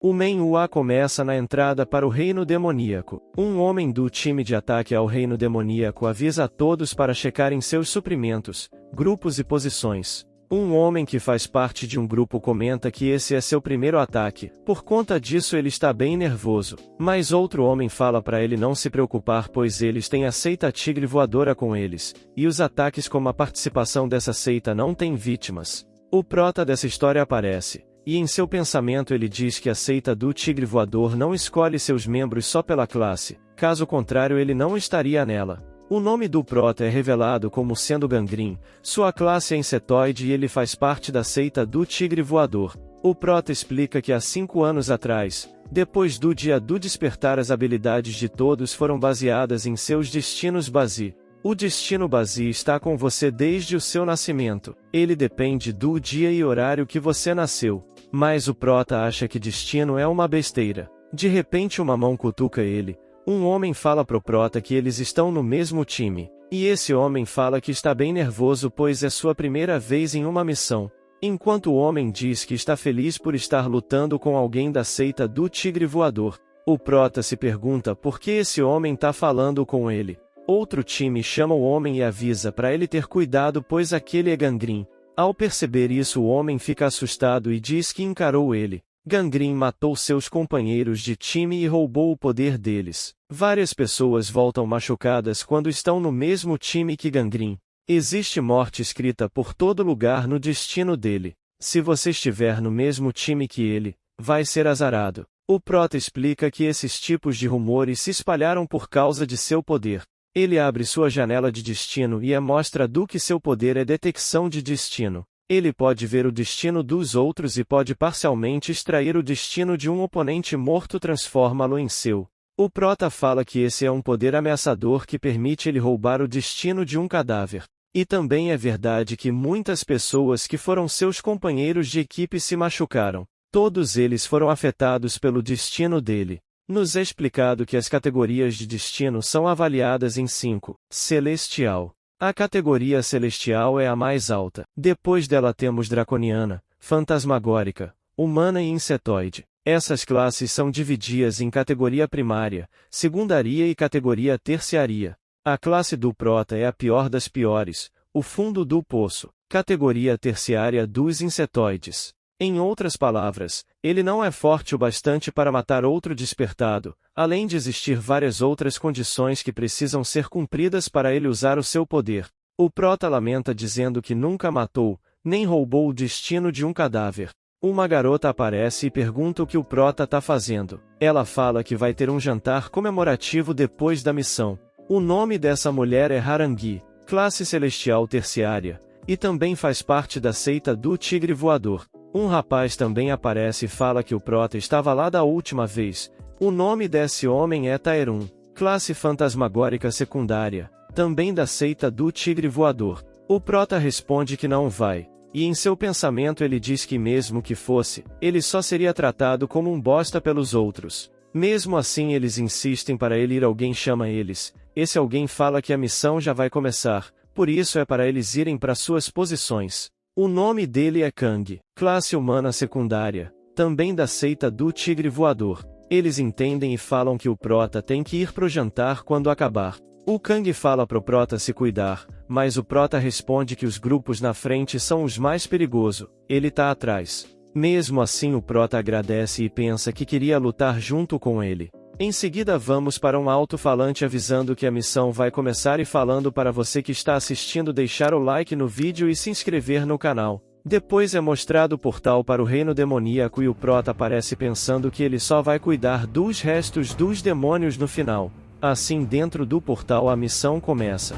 O Men-Hua começa na entrada para o reino demoníaco. Um homem do time de ataque ao reino demoníaco avisa a todos para checarem seus suprimentos, grupos e posições. Um homem que faz parte de um grupo comenta que esse é seu primeiro ataque, por conta disso ele está bem nervoso. Mas outro homem fala para ele não se preocupar pois eles têm a seita tigre voadora com eles, e os ataques como a participação dessa seita não têm vítimas. O prota dessa história aparece, e em seu pensamento ele diz que a seita do tigre voador não escolhe seus membros só pela classe, caso contrário ele não estaria nela. O nome do prota é revelado como sendo Gangren, sua classe é insetoide e ele faz parte da seita do tigre voador. O prota explica que há 5 anos atrás, depois do dia do despertar as habilidades de todos foram baseadas em seus destinos Bazi. O destino Bazi está com você desde o seu nascimento. Ele depende do dia e horário que você nasceu. Mas o prota acha que destino é uma besteira. De repente uma mão cutuca ele. Um homem fala pro prota que eles estão no mesmo time. E esse homem fala que está bem nervoso pois é sua primeira vez em uma missão. Enquanto o homem diz que está feliz por estar lutando com alguém da seita do tigre voador. O prota se pergunta por que esse homem tá falando com ele. Outro time chama o homem e avisa para ele ter cuidado pois aquele é Gangren. Ao perceber isso o homem fica assustado e diz que encarou ele. Gangren matou seus companheiros de time e roubou o poder deles. Várias pessoas voltam machucadas quando estão no mesmo time que Gangren. Existe morte escrita por todo lugar no destino dele. Se você estiver no mesmo time que ele, vai ser azarado. O prota explica que esses tipos de rumores se espalharam por causa de seu poder. Ele abre sua janela de destino e mostra do que seu poder é detecção de destino. Ele pode ver o destino dos outros e pode parcialmente extrair o destino de um oponente morto transformá-lo em seu. O prota fala que esse é um poder ameaçador que permite ele roubar o destino de um cadáver. E também é verdade que muitas pessoas que foram seus companheiros de equipe se machucaram. Todos eles foram afetados pelo destino dele. Nos é explicado que as categorias de destino são avaliadas em 5. Celestial. A categoria celestial é a mais alta. Depois dela temos draconiana, fantasmagórica, humana e insetoide. Essas classes são divididas em categoria primária, secundária e categoria terciária. A classe do prota é a pior das piores, o fundo do poço, categoria terciária dos insetoides. Em outras palavras, ele não é forte o bastante para matar outro despertado, além de existir várias outras condições que precisam ser cumpridas para ele usar o seu poder. O prota lamenta dizendo que nunca matou, nem roubou o destino de um cadáver. Uma garota aparece e pergunta o que o prota tá fazendo. Ela fala que vai ter um jantar comemorativo depois da missão. O nome dessa mulher é Harangi, classe celestial terciária, e também faz parte da seita do tigre voador. Um rapaz também aparece e fala que o prota estava lá da última vez. O nome desse homem é Taerum, classe fantasmagórica secundária, também da seita do tigre voador. O prota responde que não vai, e em seu pensamento ele diz que mesmo que fosse, ele só seria tratado como um bosta pelos outros. Mesmo assim eles insistem para ele ir, alguém chama eles. Esse alguém fala que a missão já vai começar, por isso é para eles irem para suas posições. O nome dele é Kang, classe humana secundária, também da seita do tigre voador. Eles entendem e falam que o prota tem que ir pro jantar quando acabar. O Kang fala pro prota se cuidar, mas o prota responde que os grupos na frente são os mais perigosos, ele tá atrás. Mesmo assim o prota agradece e pensa que queria lutar junto com ele. Em seguida vamos para um alto-falante avisando que a missão vai começar e falando para você que está assistindo deixar o like no vídeo e se inscrever no canal. Depois é mostrado o portal para o reino demoníaco e o prota aparece pensando que ele só vai cuidar dos restos dos demônios no final. Assim dentro do portal a missão começa.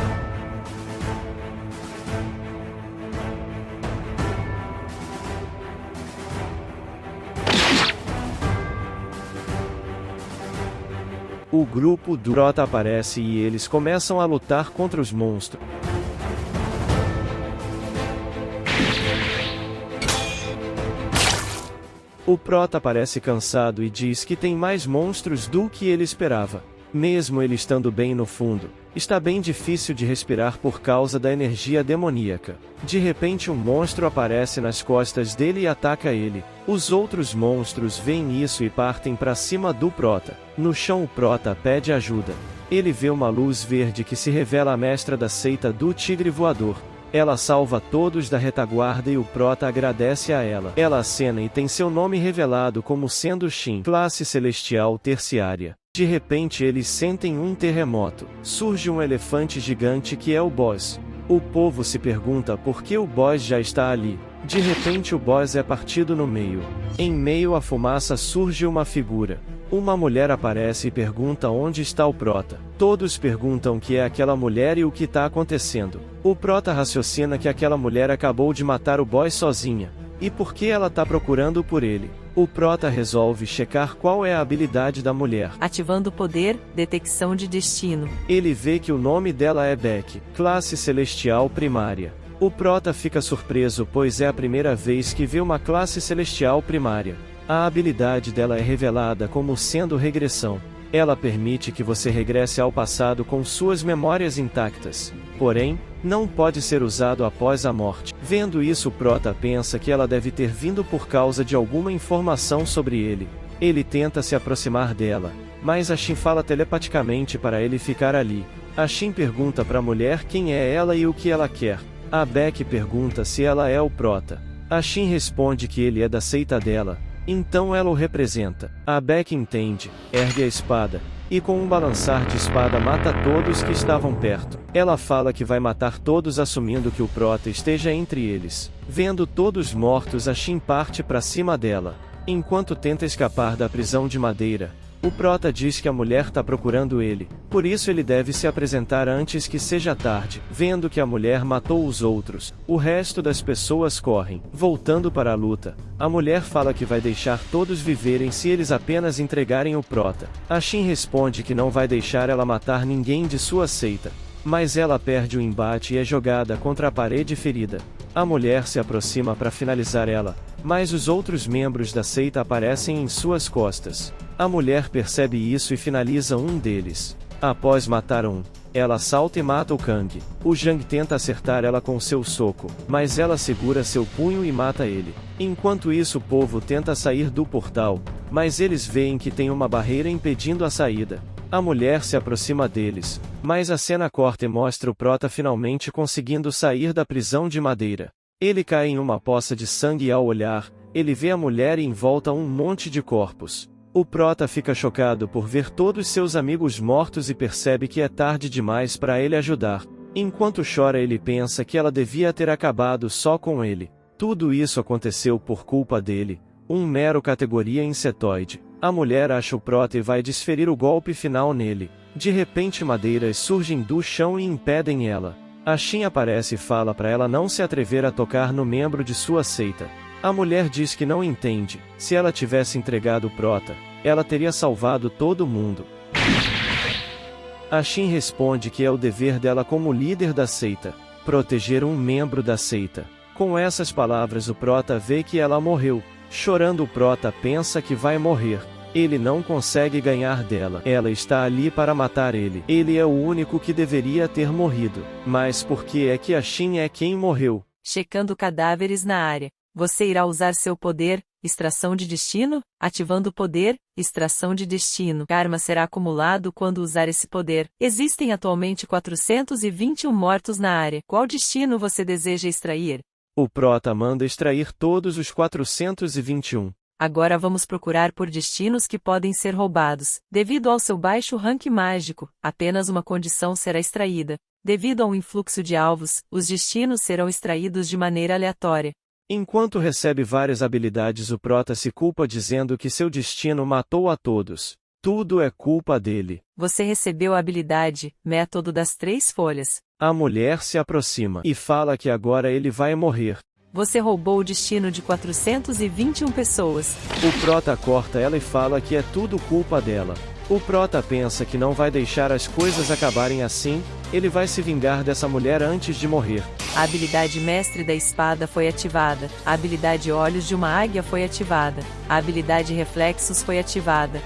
O grupo do prota aparece e eles começam a lutar contra os monstros. O prota parece cansado e diz que tem mais monstros do que ele esperava. Mesmo ele estando bem no fundo, está bem difícil de respirar por causa da energia demoníaca. De repente um monstro aparece nas costas dele e ataca ele. Os outros monstros veem isso e partem para cima do prota. No chão o prota pede ajuda. Ele vê uma luz verde que se revela a mestra da seita do tigre voador. Ela salva todos da retaguarda e o prota agradece a ela. Ela acena e tem seu nome revelado como sendo Shin, classe celestial terciária. De repente eles sentem um terremoto. Surge um elefante gigante que é o boss. O povo se pergunta por que o boss já está ali. De repente o boss é partido no meio. Em meio à fumaça surge uma figura. Uma mulher aparece e pergunta onde está o prota. Todos perguntam que é aquela mulher e o que está acontecendo. O prota raciocina que aquela mulher acabou de matar o boss sozinha. E por que ela está procurando por ele? O prota resolve checar qual é a habilidade da mulher. Ativando o poder, detecção de destino. Ele vê que o nome dela é Beck, classe celestial primária. O prota fica surpreso pois é a primeira vez que vê uma classe celestial primária. A habilidade dela é revelada como sendo regressão. Ela permite que você regresse ao passado com suas memórias intactas. Porém, não pode ser usado após a morte. Vendo isso, o prota pensa que ela deve ter vindo por causa de alguma informação sobre ele. Ele tenta se aproximar dela, mas a Shin fala telepaticamente para ele ficar ali. A Shin pergunta para a mulher quem é ela e o que ela quer. A Beck pergunta se ela é o prota. A Shin responde que ele é da seita dela. Então ela o representa. A Beck entende, ergue a espada, e com um balançar de espada mata todos que estavam perto. Ela fala que vai matar todos assumindo que o prota esteja entre eles. Vendo todos mortos, a Shin parte para cima dela. Enquanto tenta escapar da prisão de madeira, o prota diz que a mulher está procurando ele, por isso ele deve se apresentar antes que seja tarde. Vendo que a mulher matou os outros, o resto das pessoas correm. Voltando para a luta, a mulher fala que vai deixar todos viverem se eles apenas entregarem o prota. A Shin responde que não vai deixar ela matar ninguém de sua seita. Mas ela perde o embate e é jogada contra a parede ferida. A mulher se aproxima para finalizar ela, mas os outros membros da seita aparecem em suas costas. A mulher percebe isso e finaliza um deles. Após matar um, ela salta e mata o Kang. O Jang tenta acertar ela com seu soco, mas ela segura seu punho e mata ele. Enquanto isso, o povo tenta sair do portal, mas eles veem que tem uma barreira impedindo a saída. A mulher se aproxima deles, mas a cena corta e mostra o prota finalmente conseguindo sair da prisão de madeira. Ele cai em uma poça de sangue e ao olhar, ele vê a mulher e em volta um monte de corpos. O prota fica chocado por ver todos seus amigos mortos e percebe que é tarde demais para ele ajudar. Enquanto chora, ele pensa que ela devia ter acabado só com ele. Tudo isso aconteceu por culpa dele, um mero categoria insetoide. A mulher acha o prota e vai desferir o golpe final nele. De repente madeiras surgem do chão e impedem ela. A Shin aparece e fala para ela não se atrever a tocar no membro de sua seita. A mulher diz que não entende. Se ela tivesse entregado o prota, ela teria salvado todo mundo. A Shin responde que é o dever dela como líder da seita, proteger um membro da seita. Com essas palavras o prota vê que ela morreu. Chorando, o prota pensa que vai morrer. Ele não consegue ganhar dela. Ela está ali para matar ele. Ele é o único que deveria ter morrido. Mas por que é que a Shin é quem morreu? Checando cadáveres na área. Você irá usar seu poder, extração de destino? Ativando o poder, extração de destino. Karma será acumulado quando usar esse poder. Existem atualmente 421 mortos na área. Qual destino você deseja extrair? O prota manda extrair todos os 421. Agora vamos procurar por destinos que podem ser roubados. Devido ao seu baixo rank mágico, apenas uma condição será extraída. Devido ao influxo de alvos, os destinos serão extraídos de maneira aleatória. Enquanto recebe várias habilidades, o prota se culpa dizendo que seu destino matou a todos. Tudo é culpa dele. Você recebeu a habilidade, Método das 3 folhas. A mulher se aproxima e fala que agora ele vai morrer. Você roubou o destino de 421 pessoas. O prota corta ela e fala que é tudo culpa dela. O prota pensa que não vai deixar as coisas acabarem assim, ele vai se vingar dessa mulher antes de morrer. A habilidade Mestre da Espada foi ativada. A habilidade Olhos de uma Águia foi ativada. A habilidade Reflexos foi ativada.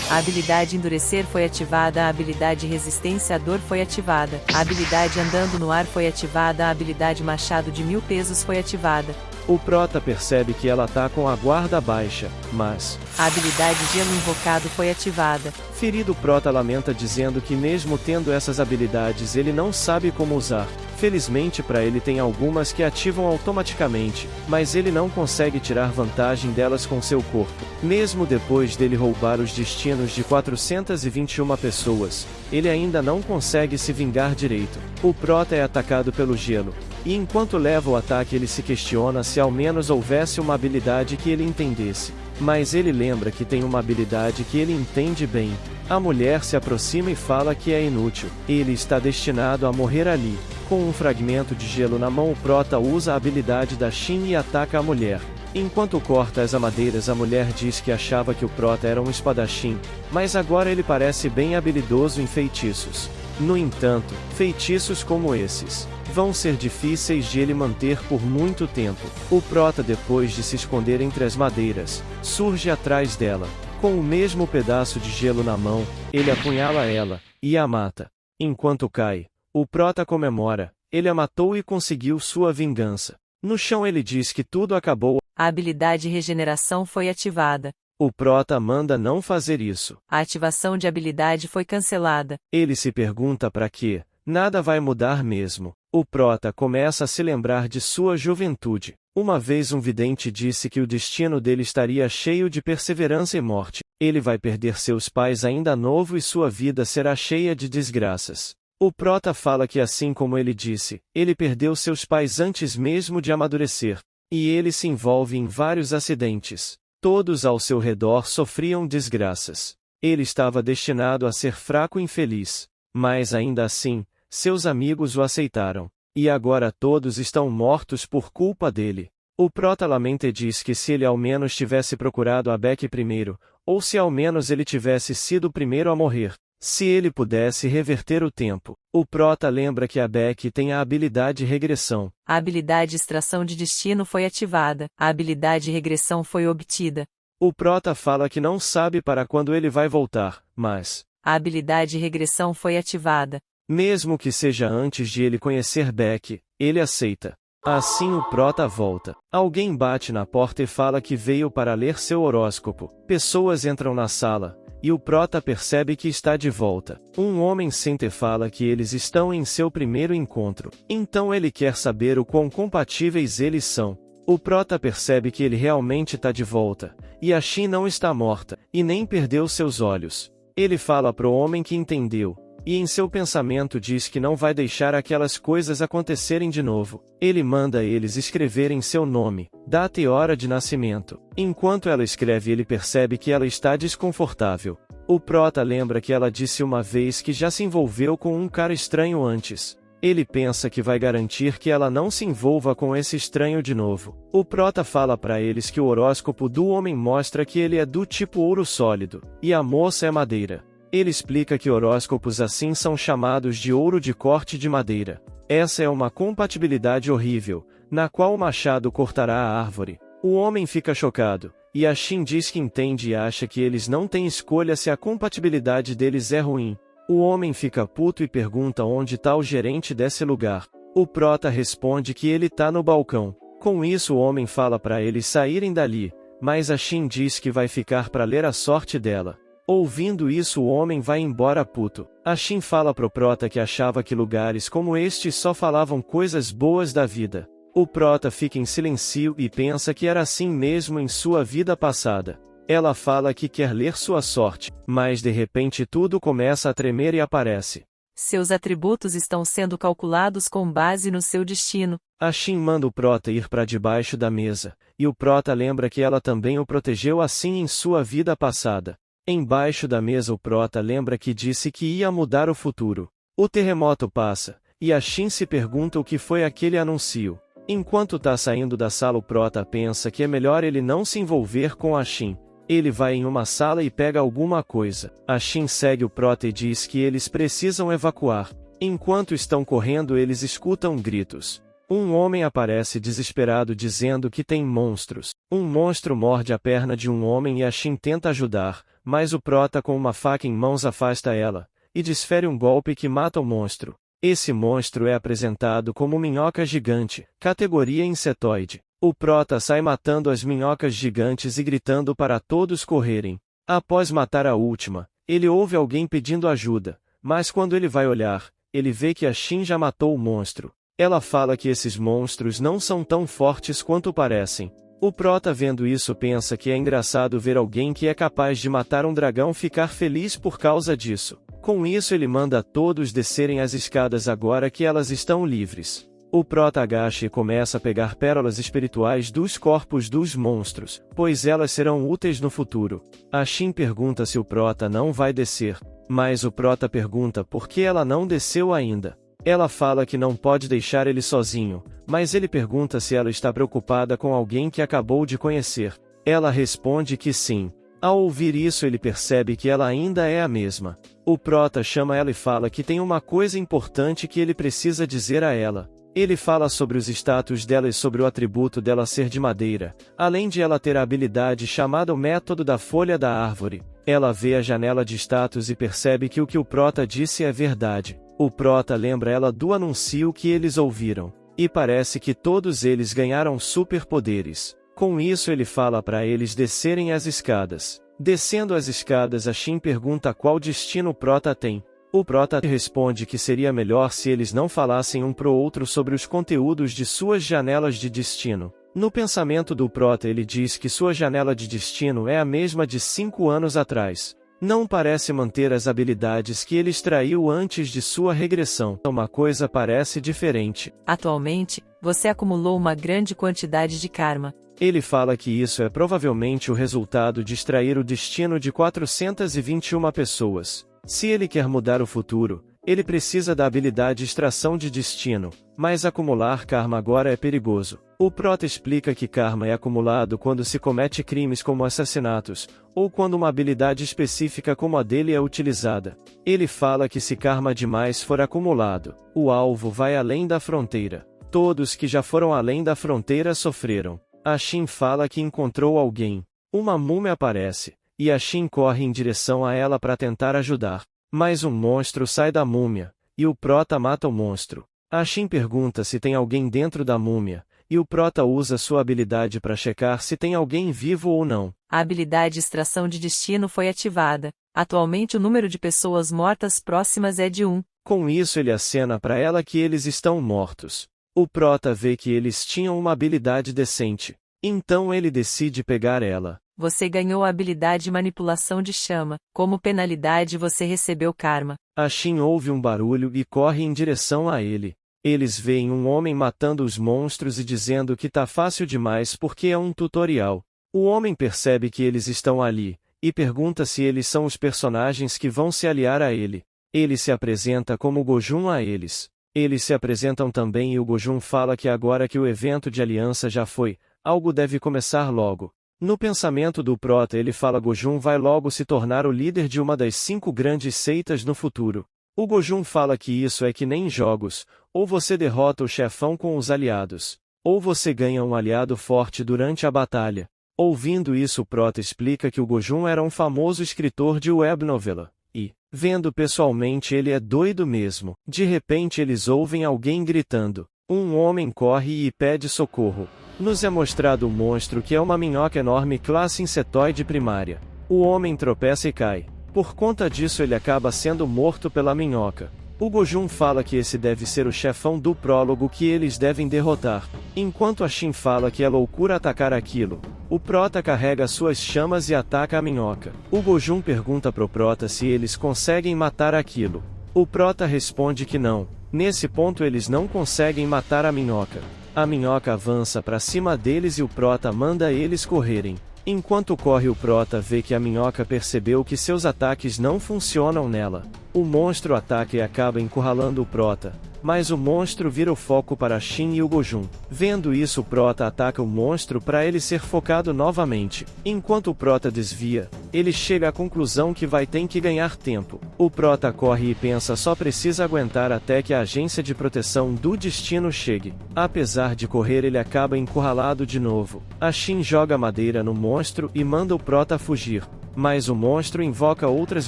A habilidade endurecer foi ativada. A habilidade resistência à dor foi ativada. A habilidade andando no ar foi ativada. A habilidade machado de 1000 pesos foi ativada. O prota percebe que ela tá com a guarda baixa, mas a habilidade gelo invocado foi ativada. Ferido, o prota lamenta dizendo que mesmo tendo essas habilidades ele não sabe como usar. Felizmente para ele tem algumas que ativam automaticamente, mas ele não consegue tirar vantagem delas com seu corpo. Mesmo depois dele roubar os destinos de 421 pessoas, ele ainda não consegue se vingar direito. O prota é atacado pelo gelo, e enquanto leva o ataque ele se questiona se ao menos houvesse uma habilidade que ele entendesse. Mas ele lembra que tem uma habilidade que ele entende bem. A mulher se aproxima e fala que é inútil. Ele está destinado a morrer ali. Com um fragmento de gelo na mão, o prota usa a habilidade da Shin e ataca a mulher. Enquanto corta as amadeiras, a mulher diz que achava que o prota era um espadachim, mas agora ele parece bem habilidoso em feitiços. No entanto, feitiços como esses vão ser difíceis de ele manter por muito tempo. O prota, depois de se esconder entre as madeiras, surge atrás dela. Com o mesmo pedaço de gelo na mão, ele apunhala ela e a mata. Enquanto cai, o prota comemora, ele a matou e conseguiu sua vingança. No chão ele diz que tudo acabou. A habilidade regeneração foi ativada. O prota manda não fazer isso. A ativação de habilidade foi cancelada. Ele se pergunta para quê? Nada vai mudar mesmo. O prota começa a se lembrar de sua juventude. Uma vez um vidente disse que o destino dele estaria cheio de perseverança e morte. Ele vai perder seus pais ainda novo e sua vida será cheia de desgraças. O prota fala que assim como ele disse, ele perdeu seus pais antes mesmo de amadurecer. E ele se envolve em vários acidentes. Todos ao seu redor sofriam desgraças. Ele estava destinado a ser fraco e infeliz. Mas ainda assim, seus amigos o aceitaram. E agora todos estão mortos por culpa dele. O prota lamenta e diz que se ele ao menos tivesse procurado a Beck primeiro, ou se ao menos ele tivesse sido o primeiro a morrer, se ele pudesse reverter o tempo. O prota lembra que a Beck tem a habilidade regressão. A habilidade extração de destino foi ativada. A habilidade regressão foi obtida. O prota fala que não sabe para quando ele vai voltar, mas a habilidade regressão foi ativada. Mesmo que seja antes de ele conhecer Beck, ele aceita. Assim o prota volta. Alguém bate na porta e fala que veio para ler seu horóscopo. Pessoas entram na sala, e o prota percebe que está de volta. Um homem senta e fala que eles estão em seu primeiro encontro. Então ele quer saber o quão compatíveis eles são. O prota percebe que ele realmente está de volta, e a Shin não está morta, e nem perdeu seus olhos. Ele fala pro homem que entendeu, e em seu pensamento diz que não vai deixar aquelas coisas acontecerem de novo. Ele manda eles escreverem seu nome, data e hora de nascimento. Enquanto ela escreve, ele percebe que ela está desconfortável. O prota lembra que ela disse uma vez que já se envolveu com um cara estranho antes. Ele pensa que vai garantir que ela não se envolva com esse estranho de novo. O prota fala para eles que o horóscopo do homem mostra que ele é do tipo ouro sólido, e a moça é madeira. Ele explica que horóscopos assim são chamados de ouro de corte de madeira. Essa é uma compatibilidade horrível, na qual o machado cortará a árvore. O homem fica chocado, e a Shin diz que entende e acha que eles não têm escolha se a compatibilidade deles é ruim. O homem fica puto e pergunta onde está o gerente desse lugar. O prota responde que ele tá no balcão. Com isso o homem fala para eles saírem dali, mas a Shin diz que vai ficar para ler a sorte dela. Ouvindo isso o homem vai embora puto. A Shin fala pro prota que achava que lugares como este só falavam coisas boas da vida. O prota fica em silêncio e pensa que era assim mesmo em sua vida passada. Ela fala que quer ler sua sorte, mas de repente tudo começa a tremer e aparece. Seus atributos estão sendo calculados com base no seu destino. A Shin manda o prota ir para debaixo da mesa, e o prota lembra que ela também o protegeu assim em sua vida passada. Embaixo da mesa o prota lembra que disse que ia mudar o futuro. O terremoto passa, e a Shin se pergunta o que foi aquele anúncio. Enquanto tá saindo da sala o prota pensa que é melhor ele não se envolver com a Shin. Ele vai em uma sala e pega alguma coisa. A Shin segue o prota e diz que eles precisam evacuar. Enquanto estão correndo eles escutam gritos. Um homem aparece desesperado dizendo que tem monstros. Um monstro morde a perna de um homem e a Shin tenta ajudar, mas o Prota com uma faca em mãos afasta ela, e desfere um golpe que mata o monstro. Esse monstro é apresentado como minhoca gigante, categoria insetoide. O Prota sai matando as minhocas gigantes e gritando para todos correrem. Após matar a última, ele ouve alguém pedindo ajuda, mas quando ele vai olhar, ele vê que a Shin já matou o monstro. Ela fala que esses monstros não são tão fortes quanto parecem. O Prota vendo isso pensa que é engraçado ver alguém que é capaz de matar um dragão ficar feliz por causa disso. Com isso ele manda todos descerem as escadas agora que elas estão livres. O Prota agacha e começa a pegar pérolas espirituais dos corpos dos monstros, pois elas serão úteis no futuro. A Shin pergunta se o Prota não vai descer, mas o Prota pergunta por que ela não desceu ainda. Ela fala que não pode deixar ele sozinho, mas ele pergunta se ela está preocupada com alguém que acabou de conhecer. Ela responde que sim. Ao ouvir isso ele percebe que ela ainda é a mesma. O Prota chama ela e fala que tem uma coisa importante que ele precisa dizer a ela. Ele fala sobre os status dela e sobre o atributo dela ser de madeira, além de ela ter a habilidade chamada o método da folha da árvore. Ela vê a janela de status e percebe que o Prota disse é verdade. O Prota lembra ela do anúncio que eles ouviram, e parece que todos eles ganharam superpoderes. Com isso ele fala para eles descerem as escadas. Descendo as escadas, a Shin pergunta qual destino o Prota tem. O Prota responde que seria melhor se eles não falassem um pro outro sobre os conteúdos de suas janelas de destino. No pensamento do Prota ele diz que sua janela de destino é a mesma de 5 anos atrás. Não parece manter as habilidades que ele extraiu antes de sua regressão. Uma coisa parece diferente. Atualmente, você acumulou uma grande quantidade de karma. Ele fala que isso é provavelmente o resultado de extrair o destino de 421 pessoas. Se ele quer mudar o futuro, ele precisa da habilidade extração de destino, mas acumular karma agora é perigoso. O Prota explica que karma é acumulado quando se comete crimes como assassinatos, ou quando uma habilidade específica como a dele é utilizada. Ele fala que se karma demais for acumulado, o alvo vai além da fronteira. Todos que já foram além da fronteira sofreram. A Shin fala que encontrou alguém. Uma múmia aparece, e a Shin corre em direção a ela para tentar ajudar. Mas um monstro sai da múmia, e o Prota mata o monstro. A Shin pergunta se tem alguém dentro da múmia, e o Prota usa sua habilidade para checar se tem alguém vivo ou não. A habilidade extração de destino foi ativada. Atualmente o número de pessoas mortas próximas é de 1. Com isso ele acena para ela que eles estão mortos. O Prota vê que eles tinham uma habilidade decente. Então ele decide pegar ela. Você ganhou a habilidade manipulação de chama. Como penalidade você recebeu karma. A Shin ouve um barulho e corre em direção a ele. Eles veem um homem matando os monstros e dizendo que tá fácil demais porque é um tutorial. O homem percebe que eles estão ali, e pergunta se eles são os personagens que vão se aliar a ele. Ele se apresenta como Gojun a eles. Eles se apresentam também e o Gojun fala que agora que o evento de aliança já foi, algo deve começar logo. No pensamento do Prota ele fala Gojun vai logo se tornar o líder de uma das 5 grandes seitas no futuro. O Gojun fala que isso é que nem em jogos, ou você derrota o chefão com os aliados, ou você ganha um aliado forte durante a batalha. Ouvindo isso o Prota explica que o Gojun era um famoso escritor de webnovela, e, vendo pessoalmente ele é doido mesmo. De repente eles ouvem alguém gritando. Um homem corre e pede socorro. Nos é mostrado o monstro que é uma minhoca enorme classe insetoide primária. O homem tropeça e cai. Por conta disso ele acaba sendo morto pela minhoca. O Gojun fala que esse deve ser o chefão do prólogo que eles devem derrotar. Enquanto a Shin fala que é loucura atacar aquilo, o Prota carrega suas chamas e ataca a minhoca. O Gojun pergunta pro Prota se eles conseguem matar aquilo. O Prota responde que não. Nesse ponto eles não conseguem matar a minhoca. A minhoca avança para cima deles e o Prota manda eles correrem. Enquanto corre o Prota vê que a minhoca percebeu que seus ataques não funcionam nela. O monstro ataca e acaba encurralando o Prota, mas o monstro vira o foco para Shin e o Gojun. Vendo isso o Prota ataca o monstro para ele ser focado novamente. Enquanto o Prota desvia, ele chega à conclusão que vai ter que ganhar tempo. O Prota corre e pensa só precisa aguentar até que a agência de proteção do destino chegue. Apesar de correr ele acaba encurralado de novo. A Shin joga madeira no monstro e manda o Prota fugir. mas o monstro invoca outras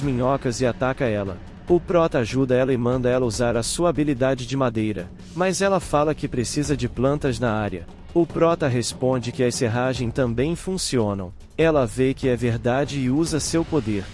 minhocas e ataca ela. O prota ajuda ela e manda ela usar a sua habilidade de madeira, mas ela fala que precisa de plantas na área. O prota responde que as serragens também funcionam. Ela vê que é verdade e usa seu poder.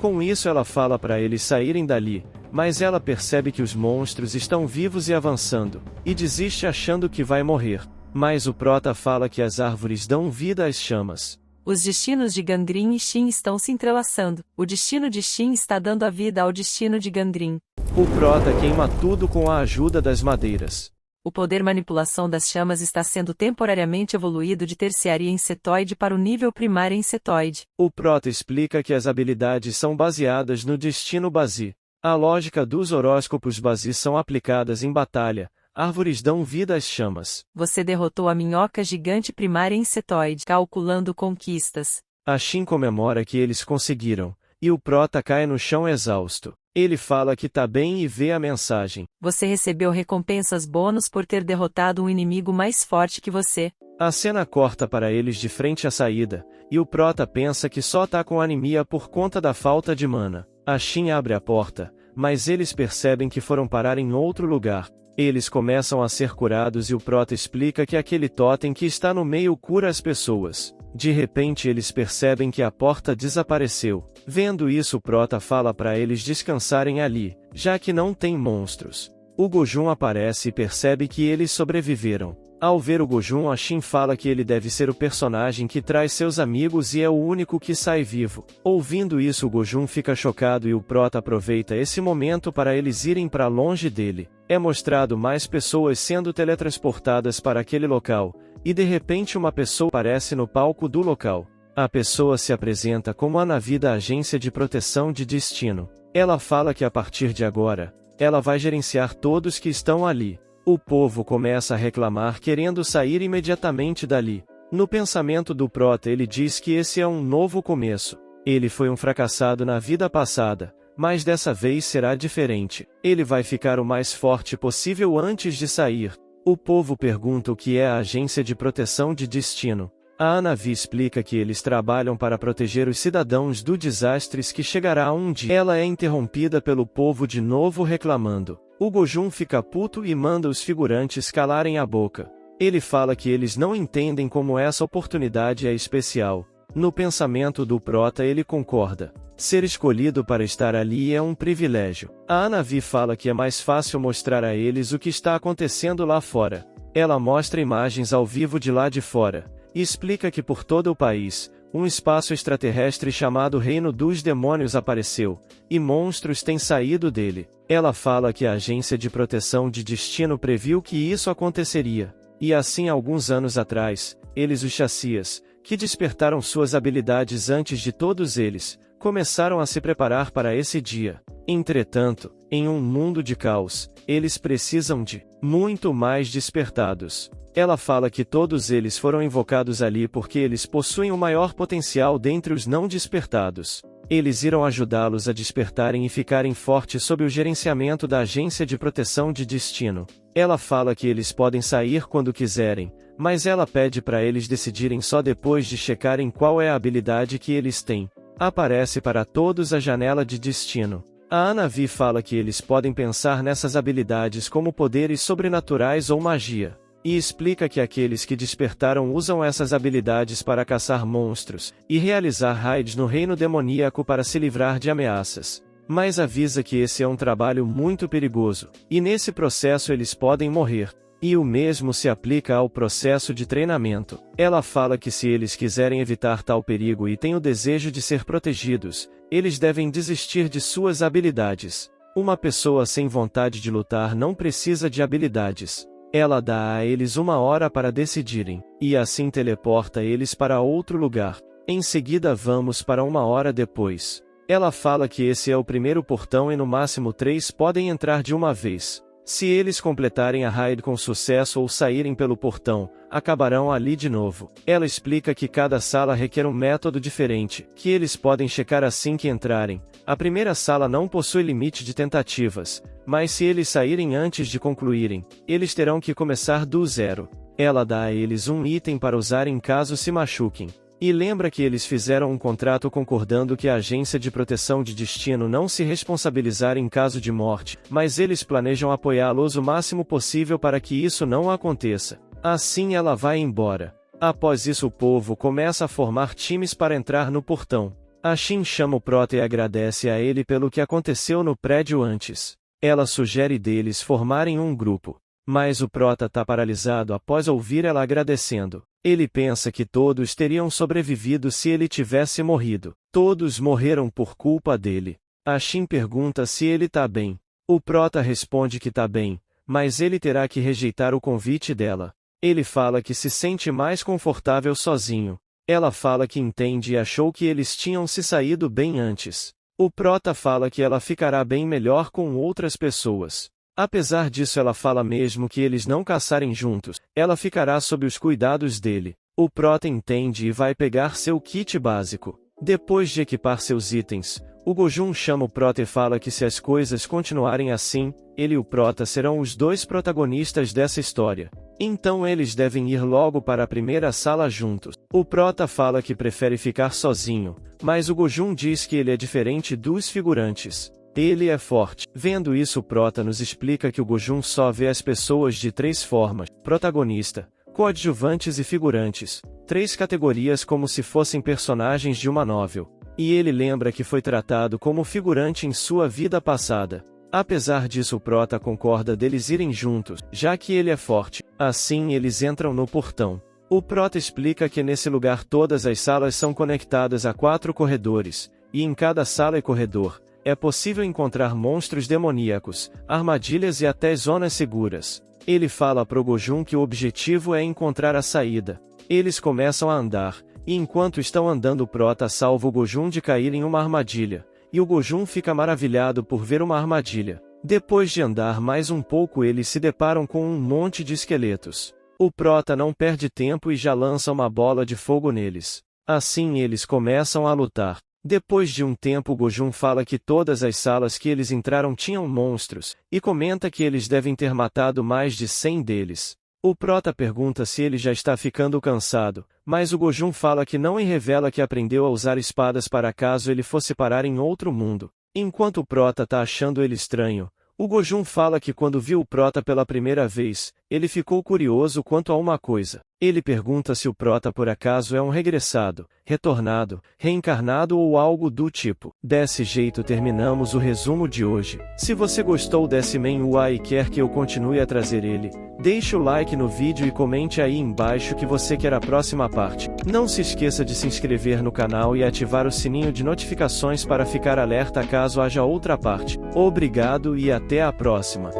Com isso ela fala para eles saírem dali, mas ela percebe que os monstros estão vivos e avançando, e desiste achando que vai morrer. Mas o prota fala que as árvores dão vida às chamas. Os destinos de Gandrin e Shin estão se entrelaçando. O destino de Shin está dando a vida ao destino de Gandrin. O prota queima tudo com a ajuda das madeiras. O poder manipulação das chamas está sendo temporariamente evoluído de terciária insetoide para o nível primário insetoide. O prota explica que as habilidades são baseadas no destino Bazi. A lógica dos horóscopos Bazi são aplicadas em batalha. Árvores dão vida às chamas. Você derrotou a minhoca gigante primária insetoide, calculando conquistas. A Shin comemora que eles conseguiram, e o prota cai no chão exausto. Ele fala que tá bem e vê a mensagem. Você recebeu recompensas bônus por ter derrotado um inimigo mais forte que você. A cena corta para eles de frente à saída, e o prota pensa que só tá com anemia por conta da falta de mana. A Shin abre a porta, mas eles percebem que foram parar em outro lugar. Eles começam a ser curados e o prota explica que aquele totem que está no meio cura as pessoas. De repente eles percebem que a porta desapareceu. Vendo isso o prota fala para eles descansarem ali, já que não tem monstros. O Gojun aparece e percebe que eles sobreviveram. Ao ver o Gojun, a Shin fala que ele deve ser o personagem que traz seus amigos e é o único que sai vivo. Ouvindo isso o Gojun fica chocado e o prota aproveita esse momento para eles irem para longe dele. É mostrado mais pessoas sendo teletransportadas para aquele local, e de repente uma pessoa aparece no palco do local. A pessoa se apresenta como a Navi da Agência de Proteção de Destino. Ela fala que a partir de agora, ela vai gerenciar todos que estão ali. O povo começa a reclamar querendo sair imediatamente dali. No pensamento do prota ele diz que esse é um novo começo. Ele foi um fracassado na vida passada, mas dessa vez será diferente. Ele vai ficar o mais forte possível antes de sair. O povo pergunta o que é a Agência de Proteção de Destino. A Anavi explica que eles trabalham para proteger os cidadãos do desastres que chegará um dia. Ela é interrompida pelo povo de novo reclamando. O Gojun fica puto e manda os figurantes calarem a boca. Ele fala que eles não entendem como essa oportunidade é especial. No pensamento do prota ele concorda. Ser escolhido para estar ali é um privilégio. A Anavi fala que é mais fácil mostrar a eles o que está acontecendo lá fora. Ela mostra imagens ao vivo de lá de fora, e explica que por todo o país, um espaço extraterrestre chamado Reino dos Demônios apareceu, e monstros têm saído dele. Ela fala que a Agência de Proteção de Destino previu que isso aconteceria. E assim alguns anos atrás, eles os Chassias, que despertaram suas habilidades antes de todos eles, começaram a se preparar para esse dia. Entretanto, em um mundo de caos, eles precisam de muito mais despertados. Ela fala que todos eles foram invocados ali porque eles possuem o maior potencial dentre os não despertados. Eles irão ajudá-los a despertarem e ficarem fortes sob o gerenciamento da Agência de Proteção de Destino. Ela fala que eles podem sair quando quiserem, mas ela pede para eles decidirem só depois de checarem qual é a habilidade que eles têm. Aparece para todos a janela de destino. A Anavi fala que eles podem pensar nessas habilidades como poderes sobrenaturais ou magia. E explica que aqueles que despertaram usam essas habilidades para caçar monstros, e realizar raids no reino demoníaco para se livrar de ameaças. Mas avisa que esse é um trabalho muito perigoso, e nesse processo eles podem morrer. E o mesmo se aplica ao processo de treinamento. Ela fala que se eles quiserem evitar tal perigo e têm o desejo de ser protegidos, eles devem desistir de suas habilidades. Uma pessoa sem vontade de lutar não precisa de habilidades. Ela dá a eles 1 hora para decidirem, e assim teleporta eles para outro lugar. Em seguida vamos para 1 hora depois. Ela fala que esse é o primeiro portão e no máximo 3 podem entrar de uma vez. Se eles completarem a raid com sucesso ou saírem pelo portão, acabarão ali de novo. Ela explica que cada sala requer um método diferente, que eles podem checar assim que entrarem. A primeira sala não possui limite de tentativas, mas se eles saírem antes de concluírem, eles terão que começar do zero. Ela dá a eles um item para usarem caso se machuquem. E lembra que eles fizeram um contrato concordando que a Agência de Proteção de Destino não se responsabilizar em caso de morte, mas eles planejam apoiá-los o máximo possível para que isso não aconteça. Assim ela vai embora. Após isso o povo começa a formar times para entrar no portão. A Shin chama o Prota e agradece a ele pelo que aconteceu no prédio antes. Ela sugere deles formarem um grupo. Mas o Prota tá paralisado após ouvir ela agradecendo. Ele pensa que todos teriam sobrevivido se ele tivesse morrido. Todos morreram por culpa dele. A Shin pergunta se ele tá bem. O Prota responde que tá bem, mas ele terá que rejeitar o convite dela. Ele fala que se sente mais confortável sozinho. Ela fala que entende e achou que eles tinham se saído bem antes. O Prota fala que ela ficará bem melhor com outras pessoas. Apesar disso ela fala mesmo que eles não caçarem juntos, ela ficará sob os cuidados dele. O Prota entende e vai pegar seu kit básico. Depois de equipar seus itens, o Gojun chama o Prota e fala que se as coisas continuarem assim, ele e o Prota serão os dois protagonistas dessa história. Então eles devem ir logo para a primeira sala juntos. O Prota fala que prefere ficar sozinho, mas o Gojun diz que ele é diferente dos figurantes. Ele é forte. Vendo isso o Prota nos explica que o Gojun só vê as pessoas de 3 formas: protagonista, coadjuvantes e figurantes, 3 categorias como se fossem personagens de uma novel. E ele lembra que foi tratado como figurante em sua vida passada. Apesar disso o Prota concorda deles irem juntos, já que ele é forte. Assim eles entram no portão. O Prota explica que nesse lugar todas as salas são conectadas a 4 corredores, e em cada sala e corredor, é possível encontrar monstros demoníacos, armadilhas e até zonas seguras. Ele fala pro Gojun que o objetivo é encontrar a saída. Eles começam a andar, e enquanto estão andando o Prota salva o Gojun de cair em uma armadilha, e o Gojun fica maravilhado por ver uma armadilha. Depois de andar mais um pouco eles se deparam com um monte de esqueletos. O Prota não perde tempo e já lança uma bola de fogo neles. Assim eles começam a lutar. Depois de um tempo o Gojun fala que todas as salas que eles entraram tinham monstros, e comenta que eles devem ter matado mais de 100 deles. O Prota pergunta se ele já está ficando cansado, mas o Gojun fala que não e revela que aprendeu a usar espadas para caso ele fosse parar em outro mundo. Enquanto o Prota tá achando ele estranho, o Gojun fala que quando viu o Prota pela primeira vez, ele ficou curioso quanto a uma coisa. Ele pergunta se o Prota por acaso é um regressado, retornado, reencarnado ou algo do tipo. Desse jeito terminamos o resumo de hoje. Se você gostou desse manhwa e quer que eu continue a trazer ele, deixe o like no vídeo e comente aí embaixo que você quer a próxima parte. Não se esqueça de se inscrever no canal e ativar o sininho de notificações para ficar alerta caso haja outra parte. Obrigado e até a próxima.